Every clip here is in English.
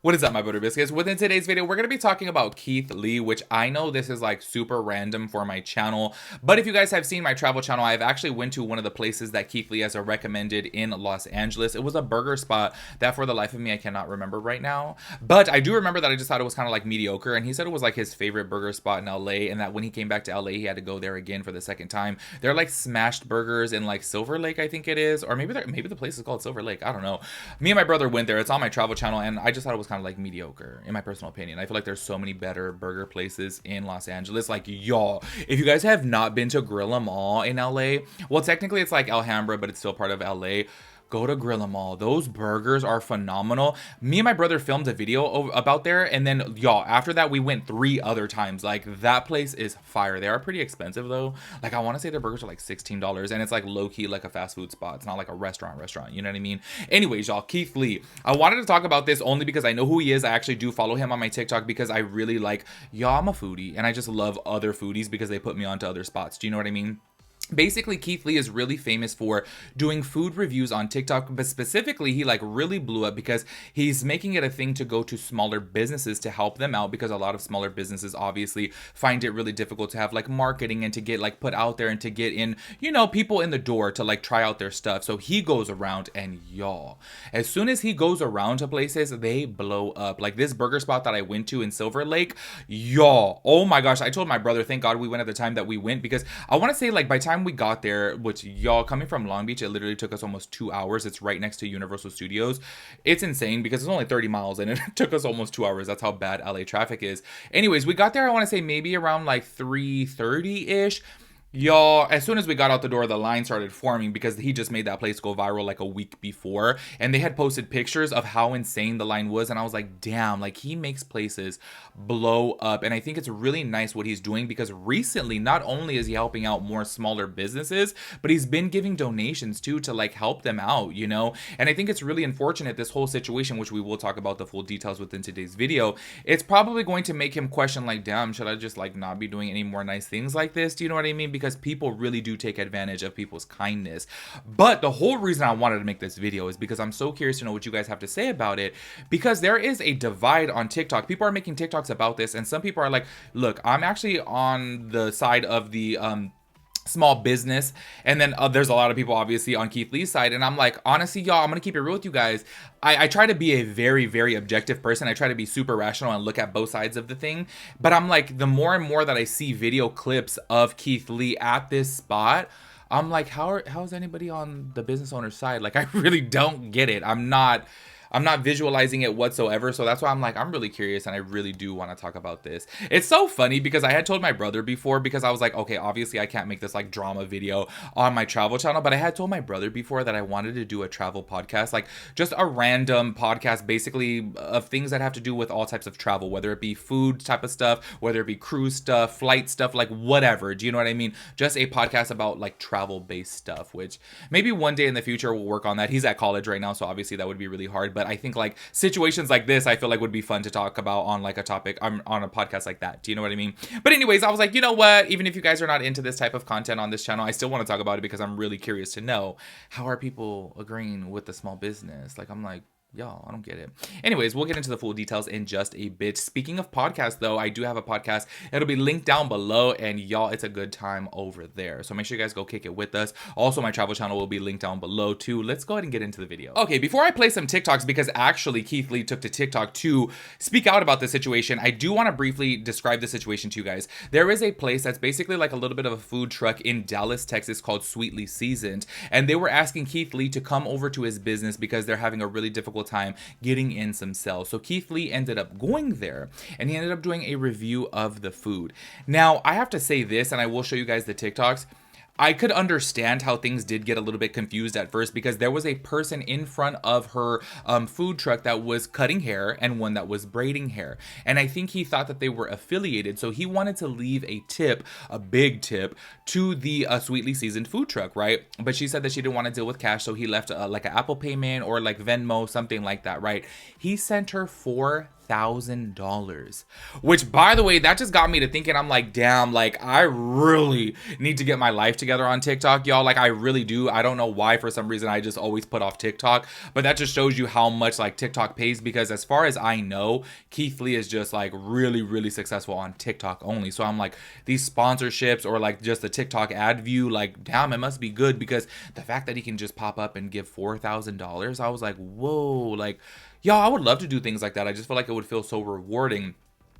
What is up, my butter biscuits? Within today's video, we're going to be talking about Keith Lee, which I know this is like super random for my channel, but if you guys have seen my travel channel, I've actually went to one of the places that Keith Lee has recommended in Los Angeles. It was a burger spot that for the life of me, I cannot remember right now, but I do remember that I just thought it was kind of like mediocre, and he said it was like his favorite burger spot in LA, and that when he came back to LA, he had to go there again for the second time. They're like smashed burgers in like Silver Lake, I think it is, or maybe the place is called Silver Lake. I don't know. Me and my brother went there. It's on my travel channel, and I just thought it was kind of like mediocre in my personal opinion. I feel like there's so many better burger places in Los Angeles. Like, y'all, if you guys have not been to Grill 'Em All in LA, well, technically it's like Alhambra, but it's still part of LA. Go to Grill 'Em All. Those burgers are phenomenal. Me and my brother filmed a video about there, and then y'all, after that we went 3 other times. Like, that place is fire. They are pretty expensive though. Like, I want to say their burgers are like $16, and it's like low-key like a fast food spot. It's not like a restaurant, you know what I mean? Anyways, y'all, Keith Lee. I wanted to talk about this only because I know who he is. I actually do follow him on my TikTok because I really like, y'all, I'm a foodie, and I just love other foodies because they put me onto other spots. Do you know what I mean? Basically, Keith Lee is really famous for doing food reviews on TikTok, but specifically he like really blew up because he's making it a thing to go to smaller businesses to help them out, because a lot of smaller businesses obviously find it really difficult to have like marketing and to get like put out there and to get in, you know, people in the door to like try out their stuff. So he goes around, and y'all, as soon as he goes around to places, they blow up. Like this burger spot that I went to in Silver Lake, y'all, oh my gosh, I told my brother, thank God we went at the time that we went, because I want to say like by the time we got there, which y'all, coming from Long Beach, it literally took us almost 2 hours. It's right next to Universal Studios. It's insane because it's only 30 miles and it took us almost 2 hours. That's how bad LA traffic is. Anyways, we got there, I want to say maybe around like 3:30-ish. Y'all, as soon as we got out the door, the line started forming because he just made that place go viral like a week before. And they had posted pictures of how insane the line was. And I was like, damn, like he makes places blow up. And I think it's really nice what he's doing, because recently, not only is he helping out more smaller businesses, but he's been giving donations too to like help them out, you know? And I think it's really unfortunate, this whole situation, which we will talk about the full details within today's video. It's probably going to make him question like, damn, should I just like not be doing any more nice things like this? Do you know what I mean? Because people really do take advantage of people's kindness. But the whole reason I wanted to make this video is because I'm so curious to know what you guys have to say about it, because there is a divide on TikTok. People are making TikToks about this, and some people are like, look, I'm actually on the side of the small business, and then there's a lot of people obviously on Keith Lee's side, and I'm like, honestly, y'all, I'm gonna keep it real with you guys. I try to be a very, very objective person. I try to be super rational and look at both sides of the thing, but I'm like, the more and more that I see video clips of Keith Lee at this spot, I'm like, how's anybody on the business owner's side? Like, I really don't get it. I'm not visualizing it whatsoever. So that's why I'm like, I'm really curious, and I really do want to talk about this. It's so funny because I had told my brother before, because I was like, okay, obviously I can't make this like drama video on my travel channel, but I had told my brother before that I wanted to do a travel podcast, like just a random podcast, basically of things that have to do with all types of travel, whether it be food type of stuff, whether it be cruise stuff, flight stuff, like whatever. Do you know what I mean? Just a podcast about like travel based stuff, which maybe one day in the future we'll work on that. He's at college right now, so obviously that would be really hard, but I think like situations like this, I feel like would be fun to talk about on like a topic on a podcast like that. Do you know what I mean? But anyways, I was like, you know what? Even if you guys are not into this type of content on this channel, I still want to talk about it because I'm really curious to know, how are people agreeing with the small business? Like, I'm like, y'all, I don't get it. Anyways, we'll get into the full details in just a bit. Speaking of podcasts, though, I do have a podcast. It'll be linked down below, and y'all, it's a good time over there. So make sure you guys go kick it with us. Also, my travel channel will be linked down below too. Let's go ahead and get into the video. Okay, before I play some TikToks, because actually Keith Lee took to TikTok to speak out about the situation, I do want to briefly describe the situation to you guys. There is a place that's basically like a little bit of a food truck in Dallas, Texas called Sweetly Seasoned, and they were asking Keith Lee to come over to his business because they're having a really difficult time getting in some sales. So Keith Lee ended up going there, and he ended up doing a review of the food. Now, I have to say this, and I will show you guys the TikToks. I could understand how things did get a little bit confused at first, because there was a person in front of her food truck that was cutting hair and one that was braiding hair. And I think he thought that they were affiliated. So he wanted to leave a tip, a big tip, to the Sweetly Seasoned food truck, right? But she said that she didn't want to deal with cash. So he left like an Apple payment or like Venmo, something like that, right? He sent her $4,000. Which, by the way, that just got me to thinking. I'm like, damn, like I really need to get my life together on TikTok, y'all. Like I really do. I don't know why, for some reason I just always put off TikTok, but that just shows you how much like TikTok pays, because as far as I know, Keith Lee is just like really successful on TikTok only. So I'm like, these sponsorships or like just the TikTok ad view, like damn, it must be good, because the fact that he can just pop up and give $4,000, I was like, whoa, like y'all, I would love to do things like that. I just feel like it would feel so rewarding.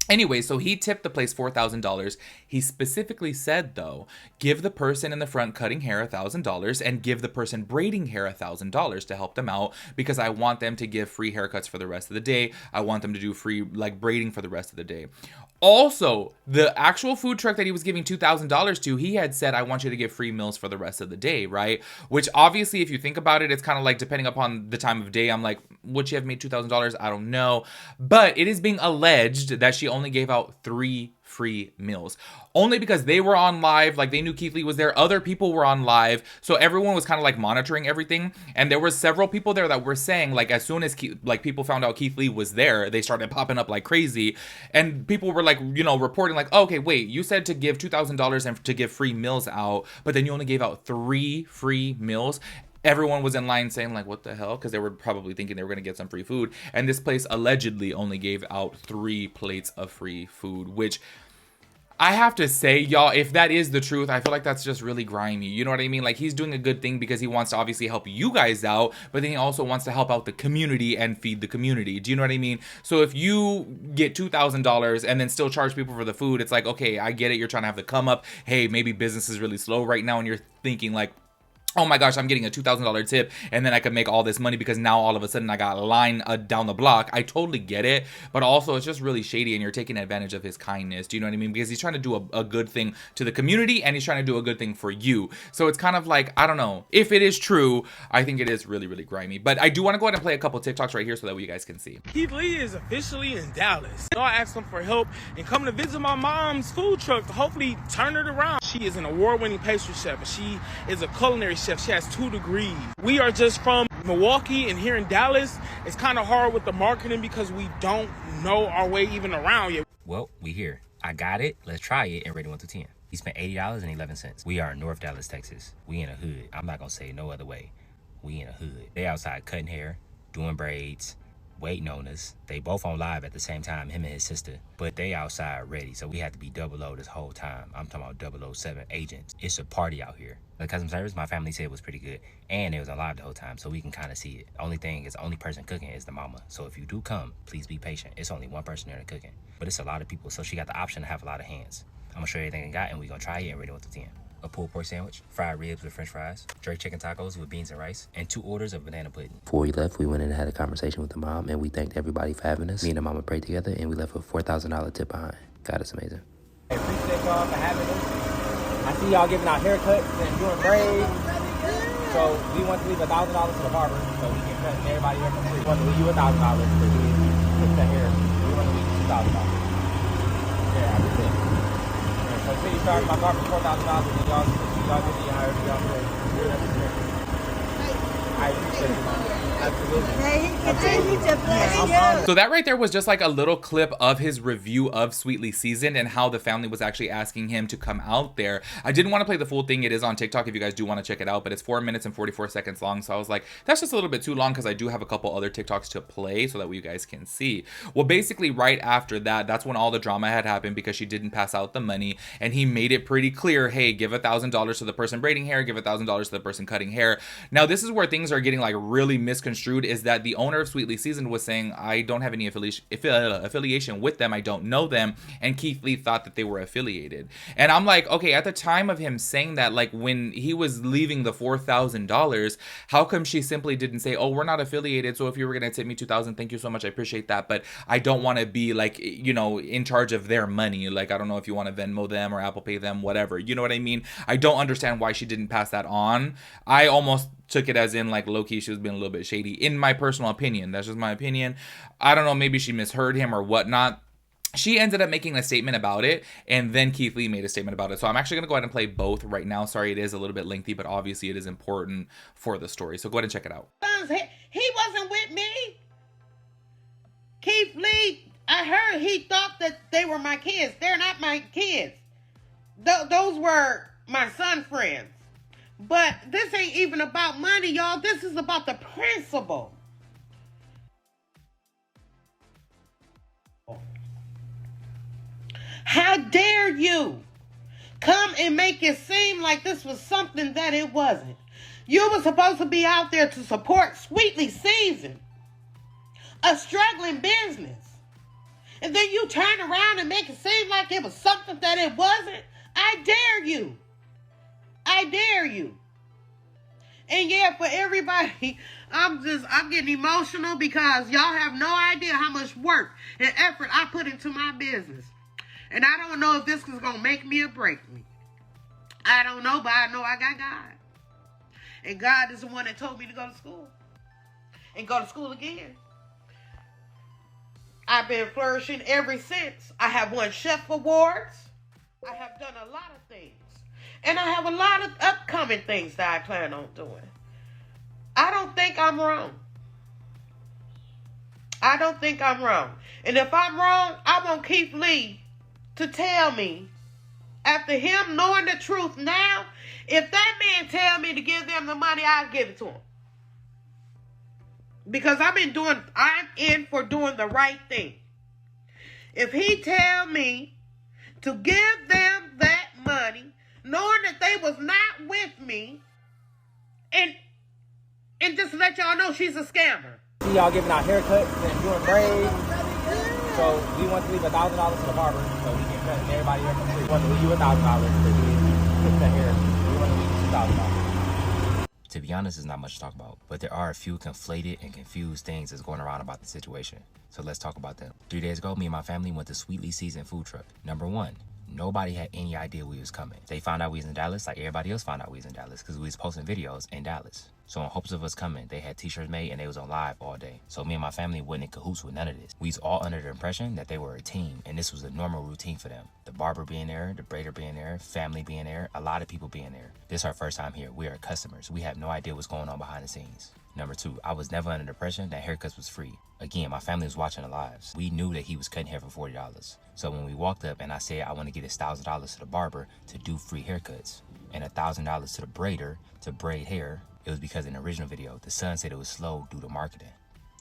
Anyway, so he tipped the place $4,000. He specifically said, though, give the person in the front cutting hair $1,000 and give the person braiding hair $1,000 to help them out, because I want them to give free haircuts for the rest of the day. I want them to do free like braiding for the rest of the day. Also, the actual food truck that he was giving $2,000 to, he had said, I want you to give free meals for the rest of the day, right? Which obviously, if you think about it, it's kind of like depending upon the time of day. I'm like, would she have made $2,000? I don't know. But it is being alleged that she only gave out 3 free meals, only because they were on live. Like they knew Keith Lee was there. Other people were on live. So everyone was kind of like monitoring everything. And there were several people there that were saying, like, as soon as people found out Keith Lee was there, they started popping up like crazy. And people were like, you know, reporting like, oh, okay, wait, you said to give $2,000 and to give free meals out, but then you only gave out 3 free meals. Everyone was in line saying like, what the hell? Because they were probably thinking they were going to get some free food. And this place allegedly only gave out 3 plates of free food, which I have to say, y'all, if that is the truth, I feel like that's just really grimy. You know what I mean? Like he's doing a good thing because he wants to obviously help you guys out, but then he also wants to help out the community and feed the community. Do you know what I mean? So if you get $2,000 and then still charge people for the food, it's like, okay, I get it. You're trying to have the come up. Hey, maybe business is really slow right now, and you're thinking like, oh my gosh, I'm getting a $2,000 tip and then I could make all this money because now all of a sudden I got a line down the block. I totally get it. But also it's just really shady and you're taking advantage of his kindness. Do you know what I mean? Because he's trying to do a good thing to the community and he's trying to do a good thing for you. So it's kind of like, I don't know. If it is true, I think it is really grimy. But I do want to go ahead and play a couple TikToks right here so that you guys can see. Keith Lee is officially in Dallas. So I asked him for help and come to visit my mom's food truck to hopefully turn it around. She is an award-winning pastry chef and she is a culinary chef. She has 2 degrees. We are just from Milwaukee, and here in Dallas, it's kind of hard with the marketing because we don't know our way even around yet. Well, we here. I got it. Let's try it and rate it 1 to 10. He spent $80.11. We are in North Dallas, Texas. We in a hood. I'm not gonna say it no other way. We in a hood. They outside cutting hair, doing braids, waiting on us. They both on live at the same time, him and his sister, but they outside ready, so we had to be 00 this whole time. I'm talking about 007 agents. It's a party out here. The customer service, my family said, was pretty good, and it was on live the whole time, so we can kind of see it. The only thing is, the only person cooking is the mama, so if you do come, please be patient. It's only one person there cooking, but it's a lot of people, so she got the option to have a lot of hands. I'm gonna show you everything I got, and we're gonna try it and rate it 1 to 10. A pulled pork sandwich, fried ribs with french fries, jerk chicken tacos with beans and rice, and 2 orders of banana pudding. Before we left, we went in and had a conversation with the mom, and we thanked everybody for having us. Me and the mama prayed together, and we left with a $4,000 tip behind. God, it's amazing. I appreciate y'all for having us. I see y'all giving out haircuts and doing braids. So we want to leave $1,000 to the barber so we can cut everybody hair for free. We want to leave you $1,000 for you fix the hair. We want to leave you $2,000. Yeah, I appreciate it. So say you charge my barber $4,000 and y'all give me however y'all pay. I appreciate it. So that right there was just like a little clip of his review of Sweetly Seasoned and how the family was actually asking him to come out there. I didn't want to play the full thing. It is on TikTok if you guys do want to check it out, but it's 4 minutes and 44 seconds long. So I was like, that's just a little bit too long because I do have a couple other TikToks to play so that you guys can see. Well, basically right after that, that's when all the drama had happened because she didn't pass out the money, and he made it pretty clear, hey, give $1,000 to the person braiding hair, give $1,000 to the person cutting hair. Now this is where things are getting like really misconstrued, is that the owner of Sweetly Seasoned was saying, I don't have any affiliation with them, I don't know them, and Keith Lee thought that they were affiliated. And I'm like, okay, at the time of him saying that, like when he was leaving the $4,000, how come she simply didn't say, oh, we're not affiliated, so if you were gonna tip me $2,000, thank you so much, I appreciate that, but I don't want to be like, you know, in charge of their money. Like, I don't know if you want to Venmo them or Apple Pay them, whatever, you know what I mean? I don't understand why she didn't pass that on. I almost took it as in like low-key she was being a little bit shady, in my personal opinion. That's just my opinion. I don't know, maybe she misheard him or whatnot. She ended up making a statement about it, and then Keith Lee made a statement about it. So I'm actually going to go ahead and play both right now. Sorry, it is a little bit lengthy, but obviously it is important for the story. So go ahead and check it out. He wasn't with me. Keith Lee, I heard he thought that they were my kids. They're not my kids. Those were my son's friends. But this ain't even about money, y'all. This is about the principle. How dare you come and make it seem like this was something that it wasn't? You were supposed to be out there to support Sweetly Seasoned, a struggling business. And then you turn around and make it seem like it was something that it wasn't. I dare you. I dare you. And yeah, for everybody, I'm getting emotional because y'all have no idea how much work and effort I put into my business. And I don't know if this is going to make me or break me. I don't know, but I know I got God. And God is the one that told me to go to school. And go to school again. I've been flourishing ever since. I have won chef awards. I have done a lot of things. And I have a lot of upcoming things that I plan on doing. I don't think I'm wrong. I don't think I'm wrong. And if I'm wrong, I want Keith Lee to tell me, after him knowing the truth now, if that man tell me to give them the money, I'll give it to him. Because I'm in for doing the right thing. If he tell me to give them that money, knowing that they was not with me, and just let y'all know she's a scammer. See y'all giving out haircuts and doing braids. So we want to leave $1,000 to the barber so he can cut everybody hair for free. We want to leave you $1,000 because he fix the hair. We want to leave you $2,000. To be honest, there's not much to talk about, but there are a few conflated and confused things that's going around about the situation. So let's talk about them. 3 days ago, me and my family went to Sweetly Seasoned food truck. Number one, nobody had any idea we was coming. They found out we was in Dallas like everybody else found out we was in Dallas because we was posting videos in Dallas. So in hopes of us coming, they had t-shirts made and they was on live all day. So me and my family wasn't in cahoots with none of this. We was all under the impression that they were a team and this was a normal routine for them. The barber being there, the braider being there, family being there, a lot of people being there. This is our first time here. We are customers. We have no idea what's going on behind the scenes. Number two, I was never under the impression that haircuts was free. Again, my family was watching the lives. We knew that he was cutting hair for $40. So when we walked up and I said I want to get his $1,000 to the barber to do free haircuts and $1,000 to the braider to braid hair, it was because in the original video, the son said it was slow due to marketing.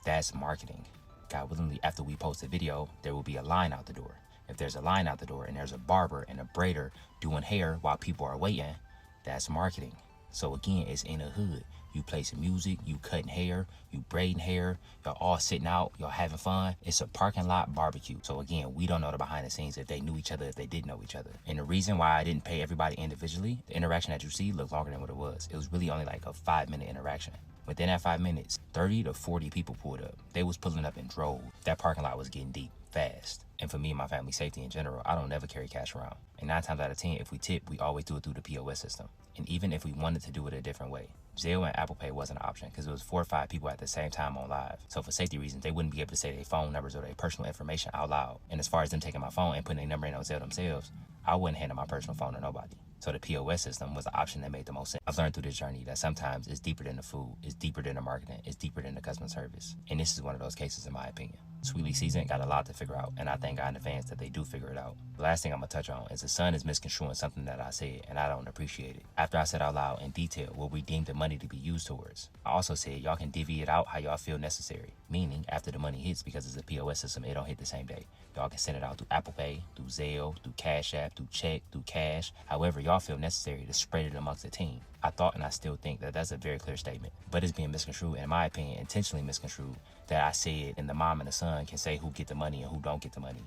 That's marketing. God willingly, after we post the video, there will be a line out the door. If there's a line out the door and there's a barber and a braider doing hair while people are waiting, that's marketing. So again, it's in the hood. You play some music, you cutting hair, you braiding hair, y'all all sitting out, y'all having fun. It's a parking lot barbecue. So again, we don't know the behind the scenes if they knew each other, if they did know each other. And the reason why I didn't pay everybody individually, the interaction that you see looked longer than what it was. It was really only like a 5-minute interaction. Within that 5 minutes, 30 to 40 people pulled up. They was pulling up in droves. That parking lot was getting deep fast. And for me and my family safety in general, I don't never carry cash around. And 9 times out of 10, if we tip, we always do it through the POS system. And even if we wanted to do it a different way, Zelle and Apple Pay wasn't an option because it was 4 or 5 people at the same time on live. So for safety reasons, they wouldn't be able to say their phone numbers or their personal information out loud. And as far as them taking my phone and putting their number in on Zelle themselves, I wouldn't hand my personal phone to nobody. So the POS system was the option that made the most sense. I've learned through this journey that sometimes it's deeper than the food, it's deeper than the marketing, it's deeper than the customer service. And this is one of those cases in my opinion. Sweetly Seasoned got a lot to figure out, and I thank God in advance that they do figure it out. The last thing I'm gonna touch on is the son is misconstruing something that I said, and I don't appreciate it. After I said out loud in detail what we deemed the money to be used towards, I also said y'all can divvy it out how y'all feel necessary. Meaning, after the money hits, because it's a POS system, it don't hit the same day. Y'all can send it out through Apple Pay, through Zelle, through Cash App, through check, through cash, however y'all feel necessary to spread it amongst the team. I thought and I still think that that's a very clear statement, but it's being misconstrued, and in my opinion, intentionally misconstrued, that I said and the mom and the son can say who get the money and who don't get the money.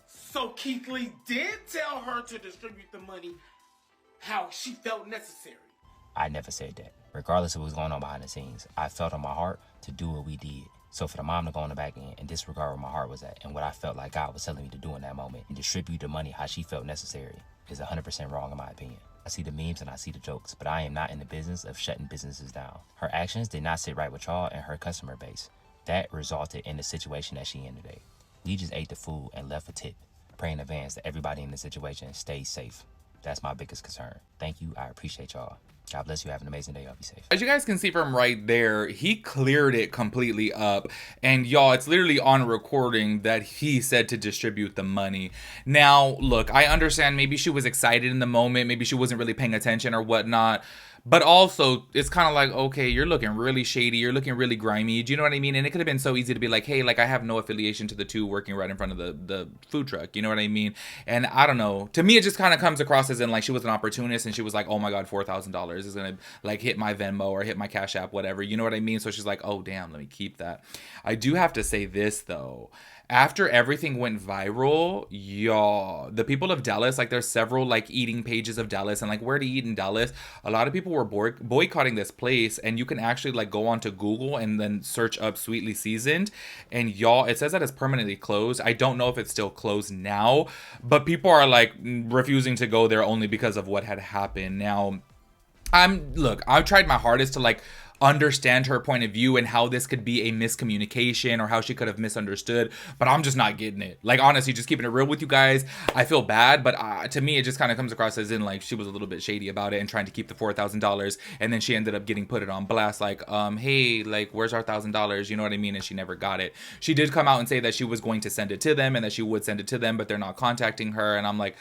So Keith Lee did tell her to distribute the money how she felt necessary. I never said that. Regardless of what was going on behind the scenes, I felt on my heart to do what we did. So for the mom to go on the back end and disregard where my heart was at and what I felt like God was telling me to do in that moment and distribute the money how she felt necessary is 100% wrong in my opinion. I see the memes and I see the jokes, but I am not in the business of shutting businesses down. Her actions did not sit right with y'all and her customer base. That resulted in the situation that she in today. We just ate the food and left a tip. Pray in advance that everybody in the situation stays safe. That's my biggest concern. Thank you. I appreciate y'all. God bless you. Have an amazing day. Y'all be safe. As you guys can see from right there, he cleared it completely up. And y'all, it's literally on recording that he said to distribute the money. Now, look, I understand maybe she was excited in the moment. Maybe she wasn't really paying attention or whatnot. But also, it's kind of like, okay, you're looking really shady. You're looking really grimy. Do you know what I mean? And it could have been so easy to be like, hey, like, I have no affiliation to the two working right in front of the food truck. You know what I mean? And I don't know. To me, it just kind of comes across as in, like, she was an opportunist and she was like, oh my God, $4,000 is going to, like, hit my Venmo or hit my Cash App, whatever. You know what I mean? So she's like, oh, damn, let me keep that. I do have to say this, though. After everything went viral, y'all, the people of Dallas, like, there's several, like, eating pages of Dallas and, like, where to eat in Dallas. A lot of people were boycotting this place, and you can actually, like, go onto Google and then search up Sweetly Seasoned. And y'all, it says that it's permanently closed. I don't know if it's still closed now, but people are, like, refusing to go there only because of what had happened. Now, I've tried my hardest to, like, understand her point of view and how this could be a miscommunication or how she could have misunderstood, but I'm just not getting it. Like, honestly, just keeping it real with you guys, I feel bad, but to me, it just kind of comes across as in, like, she was a little bit shady about it and trying to keep the $4,000, and then she ended up getting put it on blast, like, hey, like, where's our $1,000? You know what I mean? And she never got it. She did come out and say that she was going to send it to them and that she would send it to them, but they're not contacting her, and I'm like,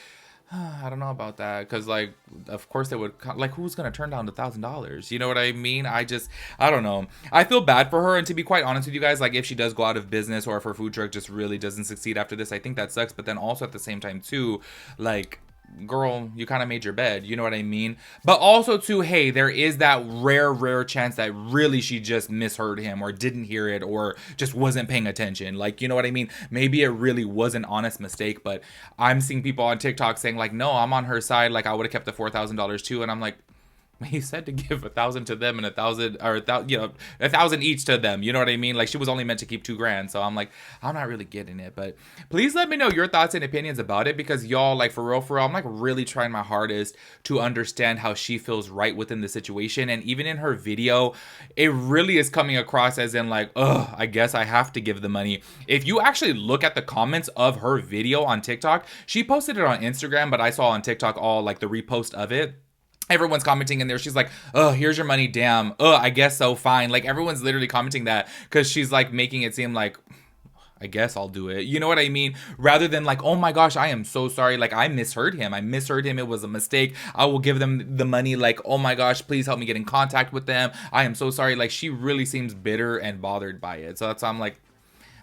I don't know about that, because, like, of course they would, like, who's gonna turn down the $1,000? You know what I mean? I don't know. I feel bad for her, and to be quite honest with you guys, like, if she does go out of business or if her food truck just really doesn't succeed after this, I think that sucks. But then also at the same time too, like, girl, you kind of made your bed, you know what I mean? But also too, hey, there is that rare chance that really she just misheard him or didn't hear it or just wasn't paying attention, like, you know what I mean? Maybe it really was an honest mistake. But I'm seeing people on TikTok saying, like, no, I'm on her side, like, I would have kept the $4,000 too. And I'm like, he said to give 1,000 to them and 1,000, or 1,000 each to them. You know what I mean? Like, she was only meant to keep $2,000. So I'm like, I'm not really getting it. But please let me know your thoughts and opinions about it, because y'all, like, for real, I'm like really trying my hardest to understand how she feels right within the situation. And even in her video, it really is coming across as in, like, ugh, I guess I have to give the money. If you actually look at the comments of her video on TikTok, she posted it on Instagram, but I saw on TikTok all, like, the repost of it. Everyone's commenting in there. She's like, oh, here's your money. Damn. Oh, I guess so. Fine. Like, everyone's literally commenting that because she's, like, making it seem like, I guess I'll do it. You know what I mean? Rather than, like, oh my gosh, I am so sorry. Like, I misheard him. It was a mistake. I will give them the money. Like, oh my gosh, please help me get in contact with them. I am so sorry. Like, she really seems bitter and bothered by it. So that's why I'm like,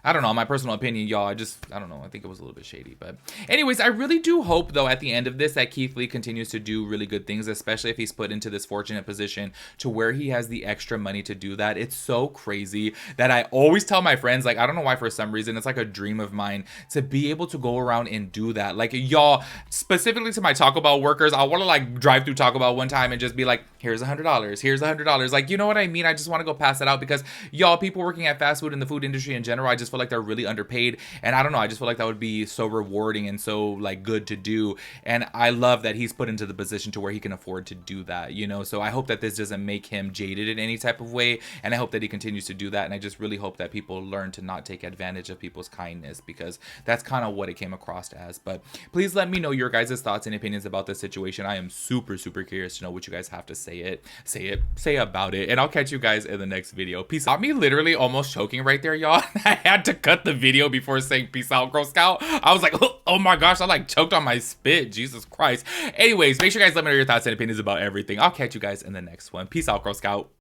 I don't know, my personal opinion, y'all, I don't know, I think it was a little bit shady. But anyways, I really do hope, though, at the end of this, that Keith Lee continues to do really good things, especially if he's put into this fortunate position to where he has the extra money to do that. It's so crazy that I always tell my friends, like, I don't know why, for some reason, it's like a dream of mine to be able to go around and do that. Like, y'all, specifically to my Taco Bell workers, I want to, like, drive through Taco Bell one time and just be like, here's $100, here's $100. Like, you know what I mean? I just want to go pass it out because, y'all, people working at fast food and the food industry in general, I just feel like they're really underpaid, and I don't know, I just feel like that would be so rewarding and so, like, good to do. And I love that he's put into the position to where he can afford to do that, you know? So I hope that this doesn't make him jaded in any type of way, and I hope that he continues to do that. And I just really hope that people learn to not take advantage of people's kindness, because that's kind of what it came across as. But please let me know your guys' thoughts and opinions about this situation. I am super curious to know what you guys have to say about it, and I'll catch you guys in the next video. Peace out. Me literally almost choking right there, y'all. I had to cut the video before saying peace out, Girl Scout. I was like, oh my gosh, I, like, choked on my spit. Jesus Christ. Anyways, make sure you guys let me know your thoughts and opinions about everything. I'll catch you guys in the next one. Peace out, Girl Scout.